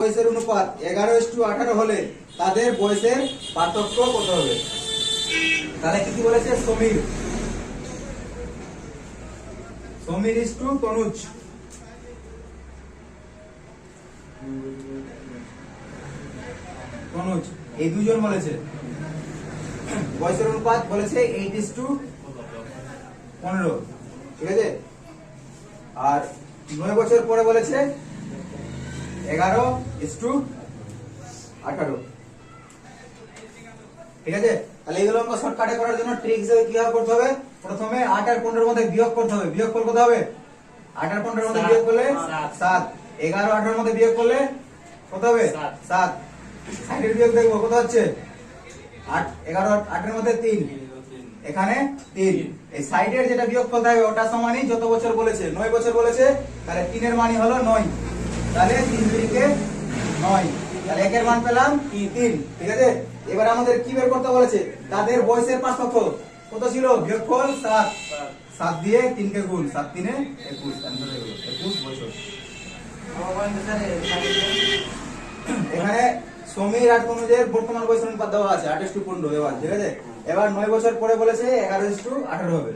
বয়সের অনুপাত 11:18 হলে তাদের বয়সের পার্থক্য কত হবে? তাহলে কি বলেছে? Samir is to Tanuj. এই দুজন বলেছে বয়সের অনুপাত বলেছে 8:15, ঠিক আছে। আর 9 বছর পরে বলেছে 11:18, ঠিক আছে। তাহলে এগুলো অঙ্ক শর্টকাটে করার জন্য ট্রিক হিসেবে কি করতে হবে? প্রথমে 8 আর 15 এর মধ্যে বিয়োগ করতে হবে। বিয়োগফল কত হবে? 8 আর 15 এর মধ্যে বিয়োগ করলে 7, 11 8 এর মধ্যে বিয়োগ করলে কত হবে? 7। সাইডের বিয়োগ দেখবো কত হচ্ছে? 8 11 8 এর মধ্যে 3, এখানে 3। এই সাইডের যেটা বিয়োগফল থাকবে ওটা সমানই যত বছর বলেছে, 9 বছর বলেছে, তাহলে 3 এর মানই হলো 9। তাহলে 3 দুইকে 9, তাহলে 1 এর মান পেলাম 3, ঠিক আছে। এবার আমাদের কি বের করতে বলেছে? তাদের বয়সের পার্থক্য কত ছিল? বিয়োগফল 7, 7 দিয়ে 3 কে গুণ, 7 3 21, आंसर হয়ে গেল 21 বছর। এখানে সমীর আর তনুজের বর্তমান বয়সের অনুপাত দেওয়া আছে 8:15 দেওয়া, ঠিক আছে। এবার 9 বছর পরে বলেছে 11:18 হবে।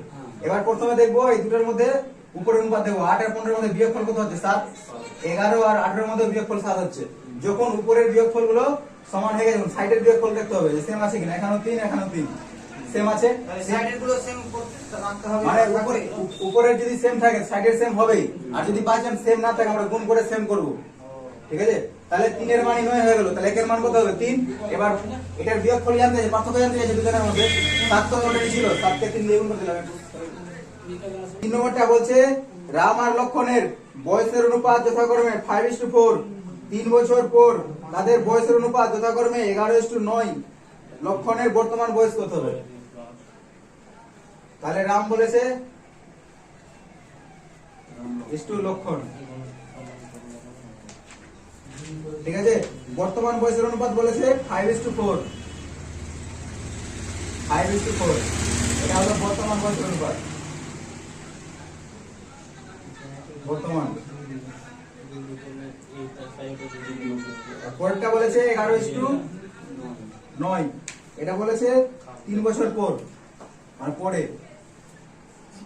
এবার প্রথমে দেখবো এই দুটোর মধ্যে উপরের অনুপাত দেখবো। 8 আর 15 এর মধ্যে বিয়োগফল কত হচ্ছে? 7। 11 আর 18 এর মধ্যে বিয়োগফল 7 হচ্ছে। যখন উপরের বিয়োগফল গুলো সমান হয়ে গেছে, সাইডের বিয়োগফল দেখতে হবে সেম আছে কিনা। এখানেও 3, এখানেও 3 সেম আছে, সাইডের গুলো সেম করতে রাখতে হবে। মানে উপরের যদি সেম থাকে সাইডের সেম হবেই। আর যদি বাই চান্স সেম না থাকে আমরা গুণ করে সেম করব, ঠিক আছে। তাহলে 3 এর মান 9 হয়ে গেল, তাহলে 1 এর মান কত হবে? 3। এবার এটার বিয়োগফল জানতে হবে, পার্থক্য জানতে হবে দুজনের মধ্যে। 7 তো অলরেডি ছিল, 7 কে 3 দিয়ে গুণ করে দিলাম। 3 নম্বরটা বলছে রাম আর লক্ষণের বয়সের অনুপাত যথাক্রমে 5:4। 3 বছর পর তাদের বয়সের অনুপাত যথাক্রমে 11:9। লক্ষণের বর্তমান বয়স কত হবে? তাহলে রাম বলেছে লক্ষণ, ঠিক আছে। বর্তমান বয়সের অনুপাত বলেছে 5:4, 5:4, এটা হলো বর্তমান বয়সের অনুপাত। বর্তমান পরেরটা বলেছে 11:9, এটা বলেছে 3 বছর পর, মানে পরে,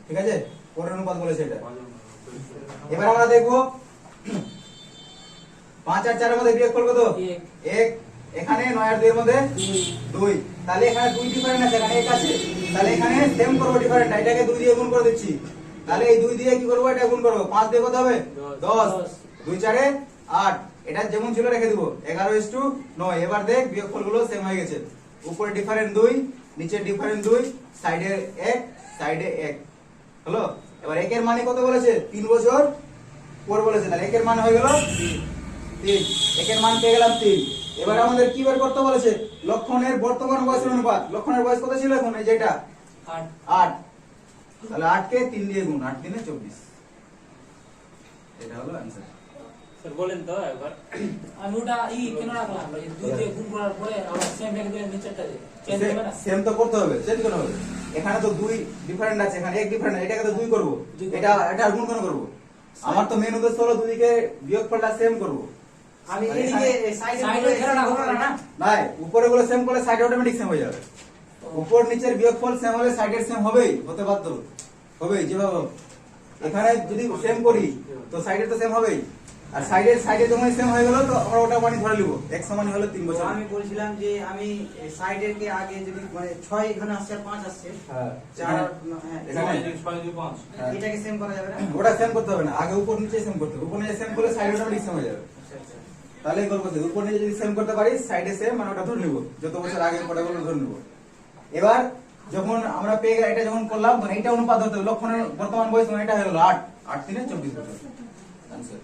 ঠিক আছে। পরের অনুপাত বলেছে এটা। এবার আমরা দেখবো 5 আর 4 এর মধ্যে বিয়োগফল কত? 1। এখানে 9 আর 2 এর মধ্যে 2, তাহলে এখানে 2 ডিফারেন্ট আছে, এখানে 1 আছে। তাহলে এখানে সেম করব ডিফারেন্ট, এটাকে 2 দিয়ে গুণ করে দিচ্ছি। তাহলে এই 2 দিয়ে কি করব? এটা গুণ করব। 5 দিয়ে কত হবে? 10, 2 4 8। এটা যেমন ছিল রেখে দিব 11:9। এবার দেখ বিয়োগফল গুলো সেম হয়ে গেছে। উপরে ডিফারেন্ট 2, নিচে ডিফারেন্ট 2, সাইডে 1, সাইডে 1 হলো। এবার 1 এর মানে কত বলেছে? 3 বছর পর বলেছে, তাহলে 1 এর মান হয়ে গেল 3। 1 এর মান পেয়ে গেলাম 3। এবার আমাদের কি বের করতে বলেছে? লক্ষণের বর্তমান বয়সের অনুপাত। লক্ষণের বয়স কত ছিল এখন? এই যেটা 8, তাহলে 8 কে 3 দিয়ে গুণ, 8 3 24, এটা হলো आंसर। স্যার বলেন তো একবার। আমি ওটা কেন রাখলাম? আমরা 2 দিয়ে গুণ করার পরে আবার সেম রেখে দিলে নিচেরটা চেঞ্জ হবে না? সেম তো করতে হবে, চেঞ্জ কেন হবে? এখানে তো 2 ডিফারেন্ট আছে, এখানে 1 ডিফারেন্ট, এটাকে তো 2 করব, এটা গুণ কেন করব? আমার তো মেন উদ্দেশ্য হলো দুদিকে বিয়োগফলটা সেম করব। আমি এদিকে সাইডে খেলাটা হলো না। না, উপরে গুলো সেম করলে সাইড অটোমেটিক সেম হয়ে যাবে। উপর নিচের বিয়োগফল সেম হলে সাইডের সেম হবেই, হতে বাধ্য হবেই। যেভাবে হোক এখানে যদি সেম করি তো সাইডের তো সেম হবেই। আর সাইডে যখন সেম হয়ে গেল তো আমরা ওটা মানে ধরে নিব, এক সমানই হলো 3 বছর। আমি বলছিলাম যে আমি সাইডের কে আগে যদি মানে 6 এখানে আসছে আর 5 আসছে, হ্যাঁ 4 এখানে 6 2 5 এটাকে সেম করা যাবে না? ওটা সেম করতে হবে না, আগে উপর নিচে সেম করতে হবে। উপর নিচে সেম করলে সাইড অটোমেটিক সেম হয়ে যাবে। তাহলে এই গল্প আছে, উপর নিচে যদি সেম করতে পারি সাইডে সেম, মানে ওটা ধরে নিব, যত বছর আগে পড়ে গুলো ধরে নিব। এবার যখন আমরা পেয়ে গেলাম, এটা যখন করলাম তখন এইটা অনুপাত হতে হবে। লক্ষণের বর্তমান বয়স এটা হয়ে গেল 8, 8 3 24 বছর। आंसर।